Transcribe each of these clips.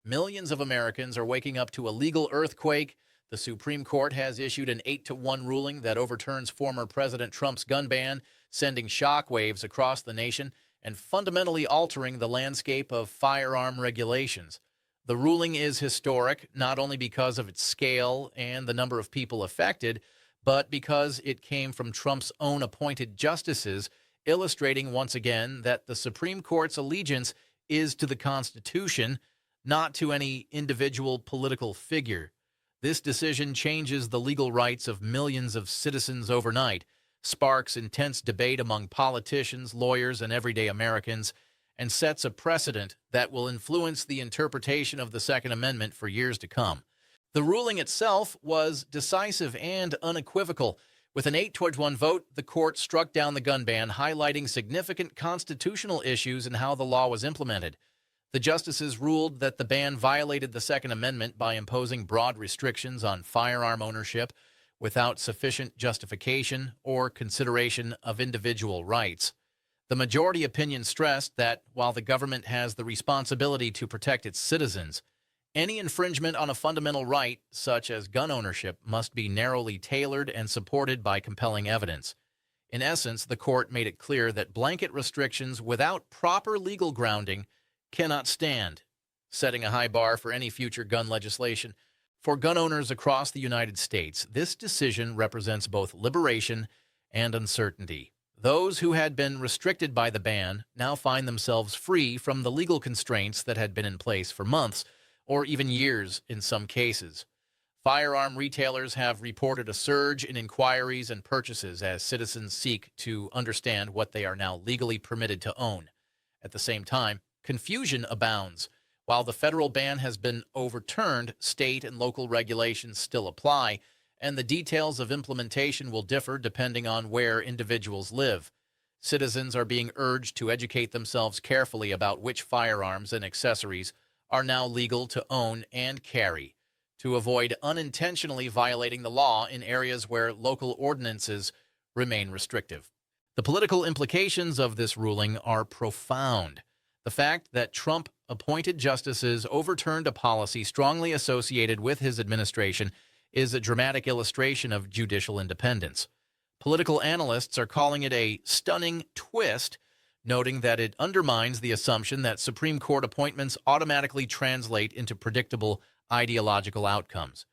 Millions of Americans are waking up to a legal earthquake. The Supreme Court has issued an 8-1 ruling that overturns former President Trump's gun ban, sending shockwaves across the nation and fundamentally altering the landscape of firearm regulations. The ruling is historic, not only because of its scale and the number of people affected, but because it came from Trump's own appointed justices, illustrating once again that the Supreme Court's allegiance is to the Constitution, not to any individual political figure. This decision changes the legal rights of millions of citizens overnight, sparks intense debate among politicians, lawyers, and everyday Americans, and sets a precedent that will influence the interpretation of the Second Amendment for years to come. The ruling itself was decisive and unequivocal. With an 8-1 vote, the court struck down the gun ban, highlighting significant constitutional issues and how the law was implemented. The justices ruled that the ban violated the Second Amendment by imposing broad restrictions on firearm ownership without sufficient justification or consideration of individual rights. The majority opinion stressed that while the government has the responsibility to protect its citizens, any infringement on a fundamental right, such as gun ownership, must be narrowly tailored and supported by compelling evidence. In essence, the court made it clear that blanket restrictions without proper legal grounding cannot stand, setting a high bar for any future gun legislation. For gun owners across the United States, this decision represents both liberation and uncertainty. Those who had been restricted by the ban now find themselves free from the legal constraints that had been in place for months or even years in some cases. Firearm retailers have reported a surge in inquiries and purchases as citizens seek to understand what they are now legally permitted to own. At the same time, confusion abounds. While the federal ban has been overturned, state and local regulations still apply, and the details of implementation will differ depending on where individuals live. Citizens are being urged to educate themselves carefully about which firearms and accessories are now legal to own and carry, to avoid unintentionally violating the law in areas where local ordinances remain restrictive. The political implications of this ruling are profound. The fact that Trump-appointed justices overturned a policy strongly associated with his administration is a dramatic illustration of judicial independence. Political analysts are calling it a stunning twist, noting that it undermines the assumption that Supreme Court appointments automatically translate into predictable ideological outcomes.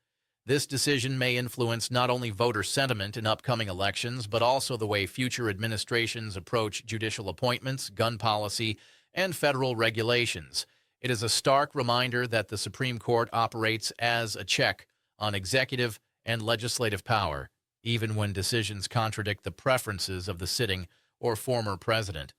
This decision may influence not only voter sentiment in upcoming elections, but also the way future administrations approach judicial appointments, gun policy, and federal regulations. It is a stark reminder that the Supreme Court operates as a check on executive and legislative power, even when decisions contradict the preferences of the sitting or former president.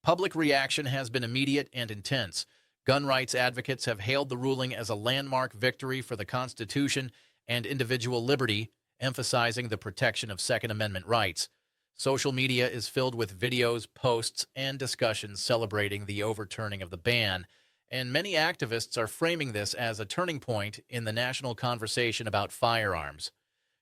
Public reaction has been immediate and intense. Gun rights advocates have hailed the ruling as a landmark victory for the Constitution and individual liberty, emphasizing the protection of Second Amendment rights. Social media is filled with videos, posts, and discussions celebrating the overturning of the ban, and many activists are framing this as a turning point in the national conversation about firearms.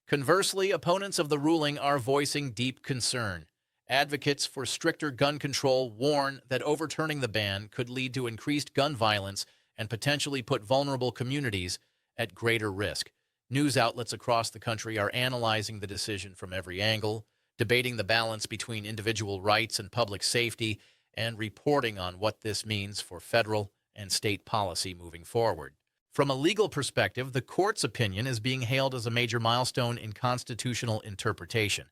Conversely, opponents of the ruling are voicing deep concern. Advocates for stricter gun control warn that overturning the ban could lead to increased gun violence and potentially put vulnerable communities at greater risk. News outlets across the country are analyzing the decision from every angle, debating the balance between individual rights and public safety, and reporting on what this means for federal and state policy moving forward. From a legal perspective, the court's opinion is being hailed as a major milestone in constitutional interpretation.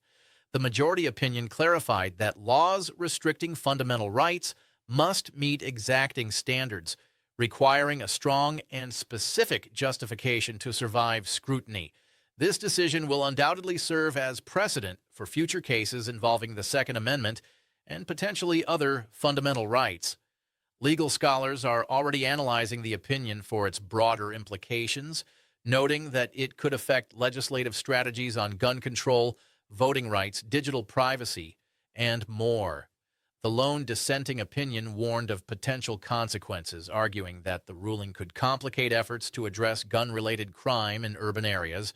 The majority opinion clarified that laws restricting fundamental rights must meet exacting standards, requiring a strong and specific justification to survive scrutiny. This decision will undoubtedly serve as precedent for future cases involving the Second Amendment and potentially other fundamental rights. Legal scholars are already analyzing the opinion for its broader implications, noting that it could affect legislative strategies on gun control, voting rights, digital privacy, and more. The lone dissenting opinion warned of potential consequences, arguing that the ruling could complicate efforts to address gun-related crime in urban areas,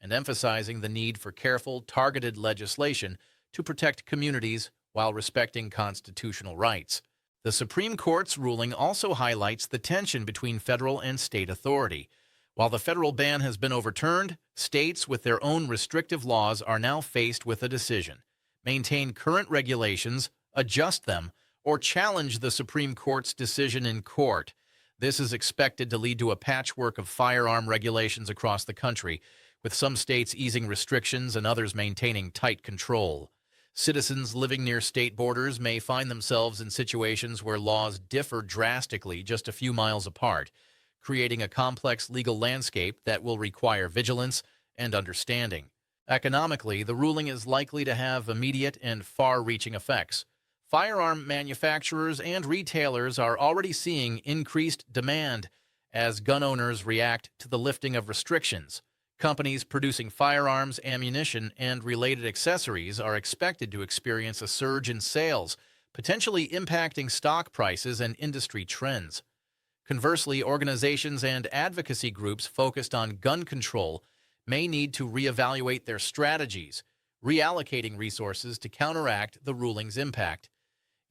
and emphasizing the need for careful, targeted legislation to protect communities while respecting constitutional rights. The Supreme Court's ruling also highlights the tension between federal and state authority. While the federal ban has been overturned, states with their own restrictive laws are now faced with a decision: maintain current regulations, adjust them, or challenge the Supreme Court's decision in court. This is expected to lead to a patchwork of firearm regulations across the country, with some states easing restrictions and others maintaining tight control. Citizens living near state borders may find themselves in situations where laws differ drastically just a few miles apart, creating a complex legal landscape that will require vigilance and understanding. Economically, the ruling is likely to have immediate and far-reaching effects. Firearm manufacturers and retailers are already seeing increased demand as gun owners react to the lifting of restrictions. Companies producing firearms, ammunition, and related accessories are expected to experience a surge in sales, potentially impacting stock prices and industry trends. Conversely, organizations and advocacy groups focused on gun control may need to reevaluate their strategies, reallocating resources to counteract the ruling's impact.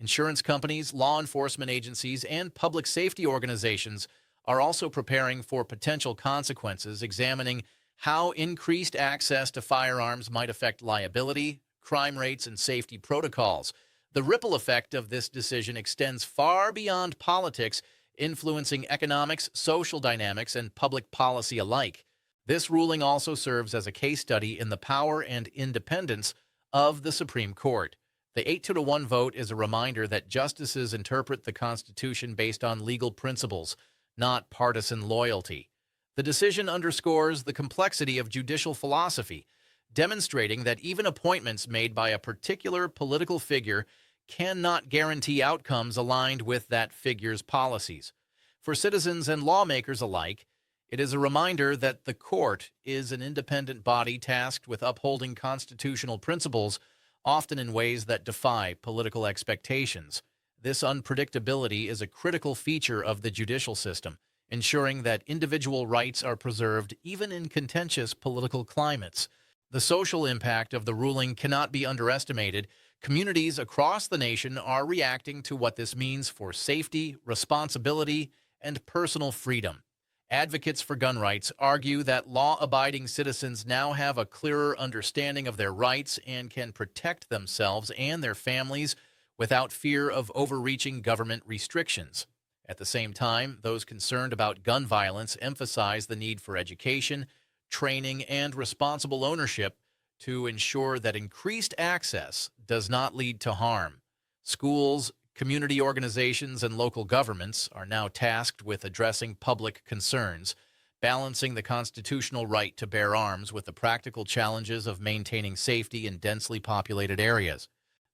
Insurance companies, law enforcement agencies, and public safety organizations are also preparing for potential consequences, examining how increased access to firearms might affect liability, crime rates, and safety protocols. The ripple effect of this decision extends far beyond politics, influencing economics, social dynamics, and public policy alike. This ruling also serves as a case study in the power and independence of the Supreme Court. The 8-1 vote is a reminder that justices interpret the Constitution based on legal principles, not partisan loyalty. The decision underscores the complexity of judicial philosophy, demonstrating that even appointments made by a particular political figure cannot guarantee outcomes aligned with that figure's policies. For citizens and lawmakers alike, it is a reminder that the court is an independent body tasked with upholding constitutional principles, often in ways that defy political expectations. This unpredictability is a critical feature of the judicial system, ensuring that individual rights are preserved even in contentious political climates. The social impact of the ruling cannot be underestimated. Communities across the nation are reacting to what this means for safety, responsibility, and personal freedom. Advocates for gun rights argue that law-abiding citizens now have a clearer understanding of their rights and can protect themselves and their families without fear of overreaching government restrictions. At the same time, those concerned about gun violence emphasize the need for education, training, and responsible ownership to ensure that increased access does not lead to harm. Schools, community organizations, and local governments are now tasked with addressing public concerns, balancing the constitutional right to bear arms with the practical challenges of maintaining safety in densely populated areas.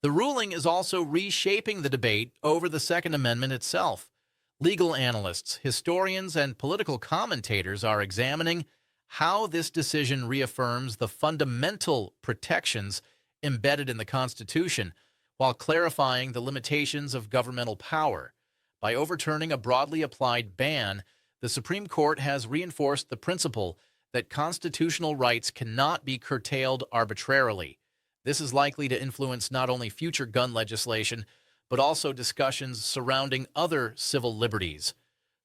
The ruling is also reshaping the debate over the Second Amendment itself. Legal analysts, historians, and political commentators are examining how this decision reaffirms the fundamental protections embedded in the Constitution, while clarifying the limitations of governmental power. By overturning a broadly applied ban, the Supreme Court has reinforced the principle that constitutional rights cannot be curtailed arbitrarily. This is likely to influence not only future gun legislation, but also discussions surrounding other civil liberties,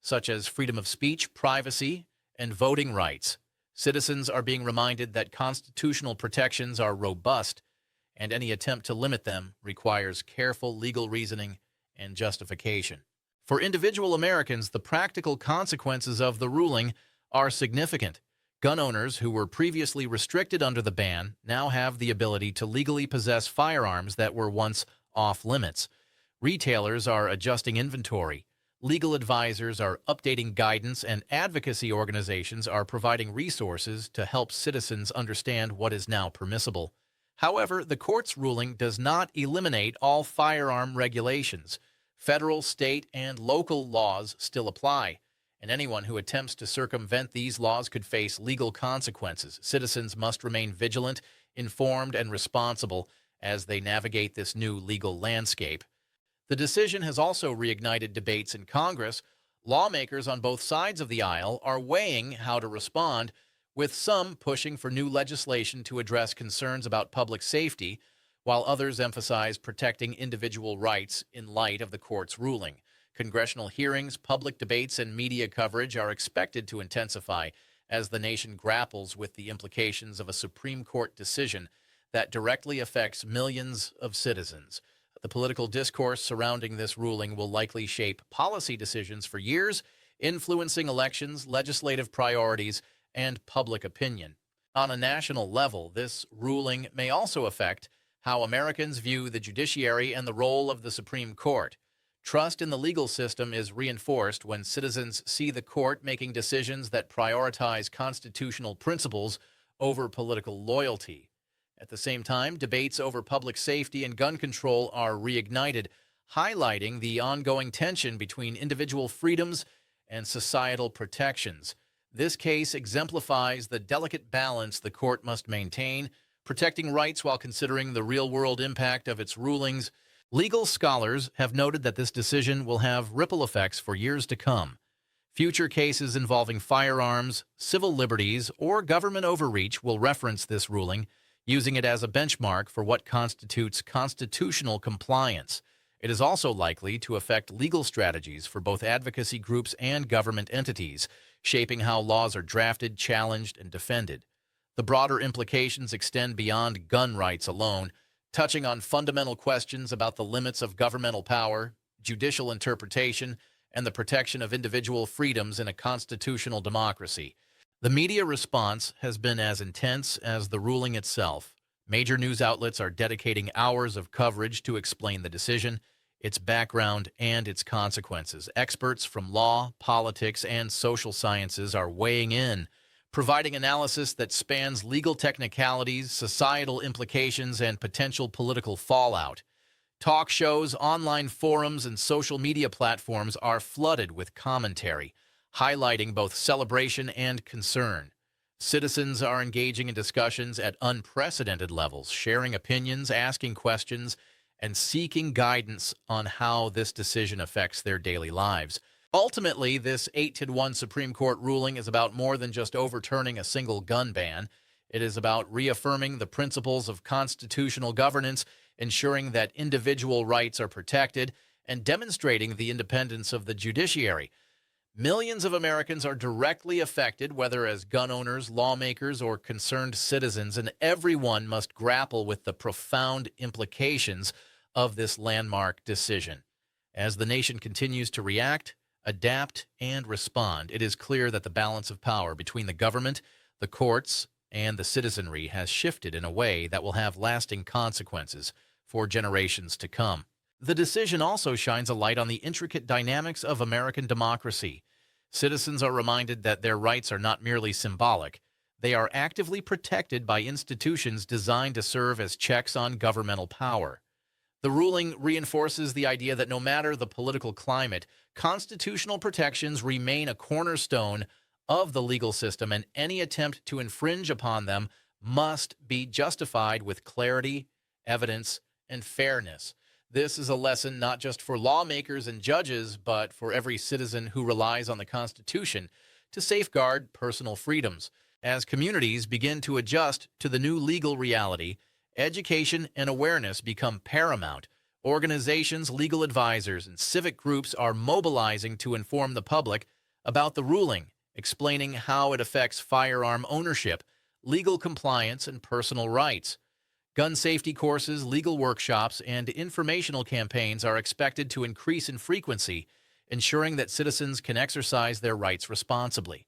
such as freedom of speech, privacy, and voting rights. Citizens are being reminded that constitutional protections are robust, and any attempt to limit them requires careful legal reasoning and justification. For individual Americans, the practical consequences of the ruling are significant. Gun owners who were previously restricted under the ban now have the ability to legally possess firearms that were once off limits. Retailers are adjusting inventory. Legal advisors are updating guidance, and advocacy organizations are providing resources to help citizens understand what is now permissible. However, the court's ruling does not eliminate all firearm regulations. Federal, state, and local laws still apply, and anyone who attempts to circumvent these laws could face legal consequences. Citizens must remain vigilant, informed, and responsible as they navigate this new legal landscape. The decision has also reignited debates in Congress. Lawmakers on both sides of the aisle are weighing how to respond, with some pushing for new legislation to address concerns about public safety, while others emphasize protecting individual rights in light of the court's ruling. Congressional hearings, public debates, and media coverage are expected to intensify as the nation grapples with the implications of a Supreme Court decision that directly affects millions of citizens. The political discourse surrounding this ruling will likely shape policy decisions for years, influencing elections, legislative priorities, and public opinion. On a national level, this ruling may also affect how Americans view the judiciary and the role of the Supreme Court. Trust in the legal system is reinforced when citizens see the court making decisions that prioritize constitutional principles over political loyalty. At the same time, debates over public safety and gun control are reignited, highlighting the ongoing tension between individual freedoms and societal protections. This case exemplifies the delicate balance the court must maintain, protecting rights while considering the real-world impact of its rulings. Legal scholars have noted that this decision will have ripple effects for years to come. Future cases involving firearms, civil liberties, or government overreach will reference this ruling, using it as a benchmark for what constitutes constitutional compliance. It is also likely to affect legal strategies for both advocacy groups and government entities, shaping how laws are drafted, challenged, and defended. The broader implications extend beyond gun rights alone, touching on fundamental questions about the limits of governmental power, judicial interpretation, and the protection of individual freedoms in a constitutional democracy. The media response has been as intense as the ruling itself. Major news outlets are dedicating hours of coverage to explain the decision, its background, and its consequences. Experts from law, politics, and social sciences are weighing in, providing analysis that spans legal technicalities, societal implications, and potential political fallout. Talk shows, online forums, and social media platforms are flooded with commentary, highlighting both celebration and concern. Citizens are engaging in discussions at unprecedented levels, sharing opinions, asking questions, and seeking guidance on how this decision affects their daily lives. Ultimately, this 8-1 Supreme Court ruling is about more than just overturning a single gun ban. It is about reaffirming the principles of constitutional governance, ensuring that individual rights are protected, and demonstrating the independence of the judiciary. Millions of Americans are directly affected, whether as gun owners, lawmakers, or concerned citizens, and everyone must grapple with the profound implications of this landmark decision. As the nation continues to react, adapt, and respond, it is clear that the balance of power between the government, the courts, and the citizenry has shifted in a way that will have lasting consequences for generations to come. The decision also shines a light on the intricate dynamics of American democracy. Citizens are reminded that their rights are not merely symbolic. They are actively protected by institutions designed to serve as checks on governmental power. The ruling reinforces the idea that no matter the political climate, constitutional protections remain a cornerstone of the legal system, and any attempt to infringe upon them must be justified with clarity, evidence, and fairness. This is a lesson not just for lawmakers and judges, but for every citizen who relies on the Constitution to safeguard personal freedoms. As communities begin to adjust to the new legal reality, education and awareness become paramount. Organizations, legal advisors, and civic groups are mobilizing to inform the public about the ruling, explaining how it affects firearm ownership, legal compliance, and personal rights. Gun safety courses, legal workshops, and informational campaigns are expected to increase in frequency, ensuring that citizens can exercise their rights responsibly.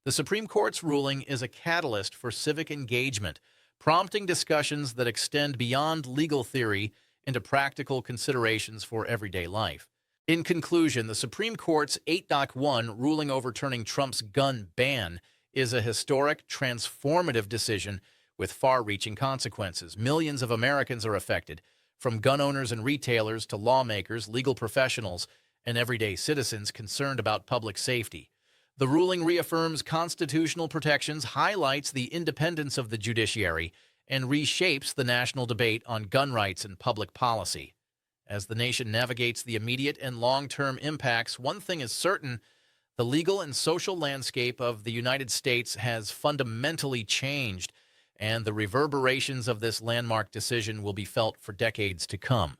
The Supreme Court's ruling is a catalyst for civic engagement, prompting discussions that extend beyond legal theory into practical considerations for everyday life. In conclusion, the Supreme Court's 8-1 ruling overturning Trump's gun ban is a historic, transformative decision with far-reaching consequences. Millions of Americans are affected, from gun owners and retailers to lawmakers, legal professionals, and everyday citizens concerned about public safety. The ruling reaffirms constitutional protections, highlights the independence of the judiciary, and reshapes the national debate on gun rights and public policy. As the nation navigates the immediate and long-term impacts, one thing is certain: the legal and social landscape of the United States has fundamentally changed, and the reverberations of this landmark decision will be felt for decades to come.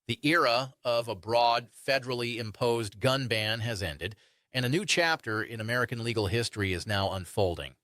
The era of a broad, federally imposed gun ban has ended, and a new chapter in American legal history is now unfolding.